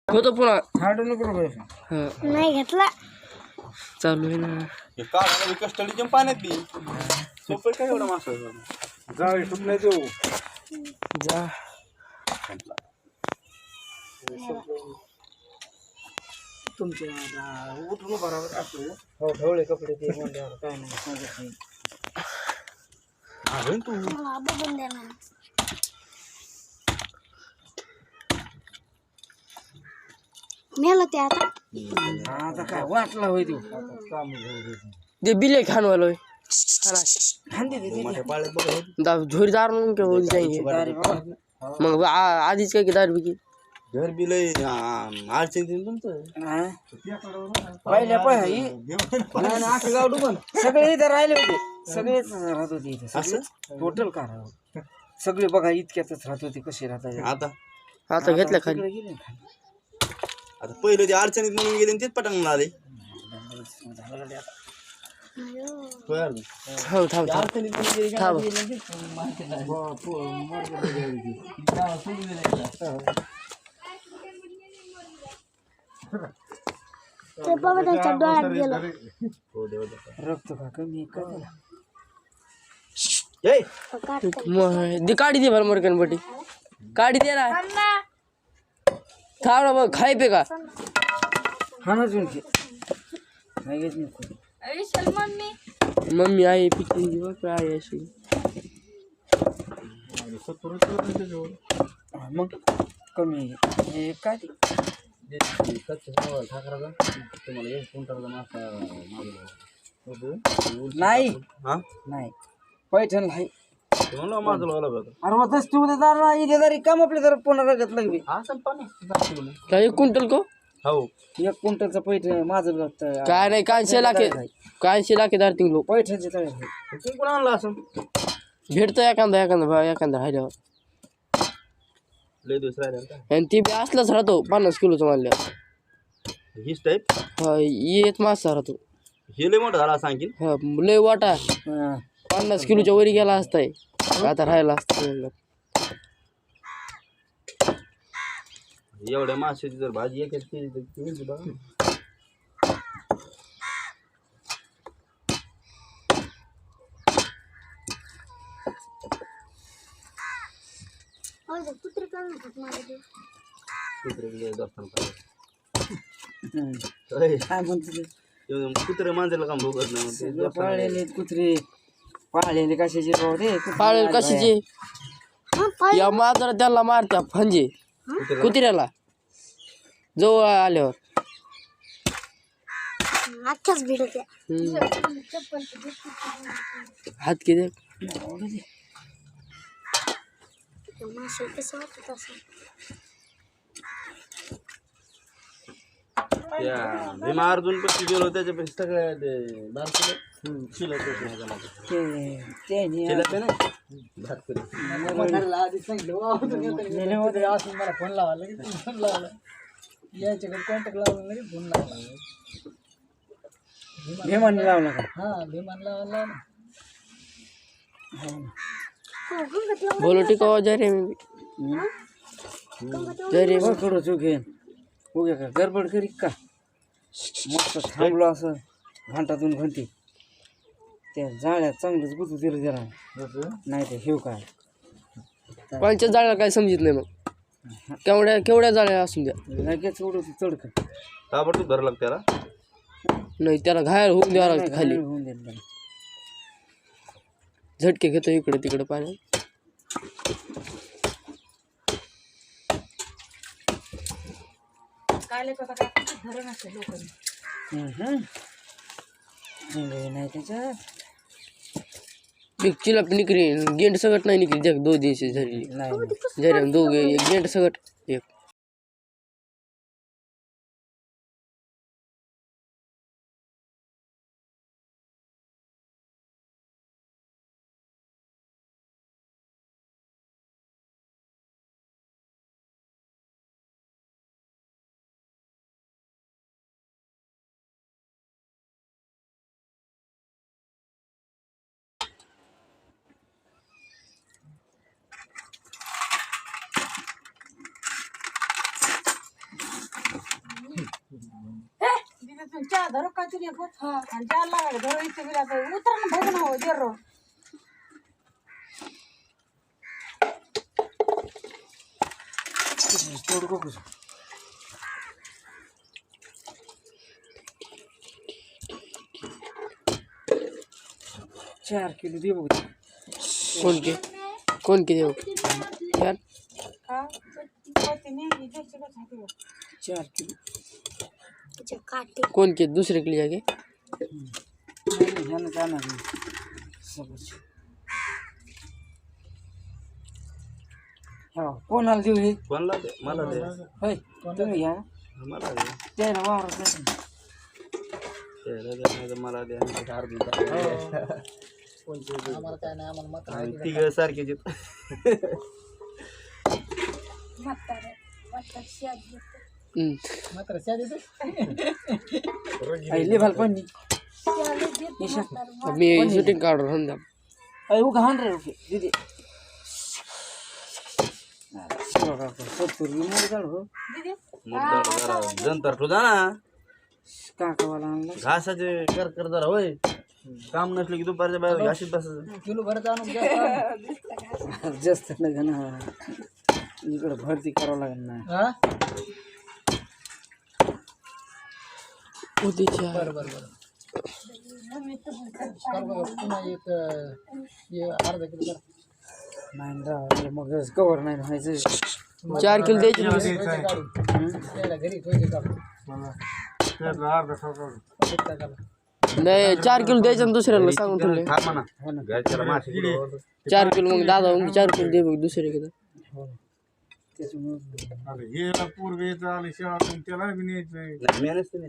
होतो पुन्हा हाडू नको पैसा नाही घेतला चालू आहे ना काढायला कस्टडीच्या पाण्यात बी सोपं काय एवढं मासा जाऊ सुटलाय देऊ जा तुमचे उठून बरोबर असतो हो ढवळे कपडे ते म्हणल्यावर काय नाही सांगत नाही अरे तू मला बघून द्या ना मेला ते आता आता काय वाटला होय देऊ काम ते बिले खानवालोय मोठ्या पाळ्यात बघ झोरीदार म्हणून क्या हो जाएंगे मग आधीच काय की दारू बिकी घर बी लय अडचण दिन तुमचं पहिल्या आखं गाव डुबन सगळे इथं राहिले होते सगळेच राहत होते इथे असं टोटल कार सगळे बघा इतक्यातच राहत होते कसे राहतात आता घेतलं खाली तिकडे गेले खाली. आता पहिलं ते अडचणीत म्हणून गेले आणि तेच पटांगण आले हो थांब थांब थांब ते बाबा त्यांच्या डोळ्यात गेलं रक्त का कमी आहे का त्याला? दे काढी दे भर मरकन बटी काढी दे ना थांब ना बघ खाय पे का हा ना झुणके नाही घेत नको मम्मी आई पिकली बघ आई अशी मग कमी आहे. हे काय ते नाही हा नाही पैठण आहे तुम्हाला माझं लावला होता अरे मग तस तू दार इथे जरी काम आपले जर पुन्हा घेतलं की काय 1 क्विंटल को हो 1 क्विंटलचं पैठ माझं काय नाही 80 लाखे 80 लाखे दार तिंगलो पैठणचे तळे आहे. तुम्ही कोण आणला असं भेटतो एखादा राहिल्यावर लय दिवस राहिले का आणि ती बी असलाच राहतो 50 किलोचं मानल्या हीच टाईप हा येत मासा राहतो हे लय मोठं झाला सांगील हा लय वाटा हा. 50 किलोच्या वरी गेला असताय आता राहिला असता एवढ्या माशाची जर भाजी एक केली तर केली बघा कुत्री करून खात माझ्या कुत्रे दर्शन हम्म. काय म्हणतो ते? कुत्रे माणसाला काम भोगत नाही सगळे पाळलेले कुत्रे पाळलेले कशाचे भाऊ ते पाळेल कशाची या मात्र त्याला मारत्या फंजे कुत्र्याला जवळ आल्यावर अख्ख्याच भिडत हात किती मासे कसं वाटत असं भीमा अर्जुन पण गेलो त्याच्यापेक्षा सगळ्या ते बारकुले शिलत मला फोन लावा फोन लावला याच्याकडे कॉन्टॅक्ट लावला नाही फोन लावला भीमाने लावला का हा भीमान लावला ना बोलो टिकावा जा रे जरे थोडं चुकेन उगे का गडबड करी का मस्त थांबलो असं घंटातून घंटी त्या जाळ्यात चांगलंच गुतू दिलं जरा नाही तर हेव काय कोणच्या जाळ्याला काय समजत नाही मग केवढ्या जाळ्या असून द्या लगेच उडवतो चढक ताबडतोब धरावं लागतं त्याला नाही त्याला घायल होऊन द्यावं लागतं खाली होऊन देत त्याला. झटके घेतो इकडे तिकडे पाण्यात नाही त्याच्यात चिलप निकरी गेंड सगट नाही निकरी जग 2 दिवशी झाली नाही जरे दोघे एक गेंड सगट एक चहा धरू का तुझे आणि चहा लागले धरू इथे गेला तर उतर ना बघ ना हो जरो तोड बघू 4 किलो दे बघू कोण के देऊ यार का होती नाही जशी का खाते 4 किलो त्याचे काटे कोण के दूसरे के लिए जाके ह्यानं जाणार नाही सबच हा कोणाला देऊ हे कोणला दे मला दे होय तुम्ही घ्या मला दे त्याला वावरात जायचं ना. त्याला दे नाही तर मला दे आणि अर्धी दे. आणि तिघं सारखेच आहेत. आईले भाल पण मी शूटिंग काढून समजा अरे उगा 100 रुपये दीदी 70 मोड काढ हो मुद्दा जरा जंतर तुझा ना काकावाला आणला घासाचे कर कर जरा होय काम नसलं की दुपारच्या बाहेर घाशीत बसायचं जास्त नका ना इकडं भरती करावं लागेल ना उद्याच्या नाही राव, मग कवर नाही व्हायचं 4 किलो द्यायचे ना. नाही 4 किलो द्यायचे ना दुसऱ्याला सांगून ठेवले खा म्हणा घरच्याला मासे किलो 4 किलो मग दादा मग 4 किलो दे बघ दुसऱ्याकडे त्याच्यामुळे नाही, मी नसते नाही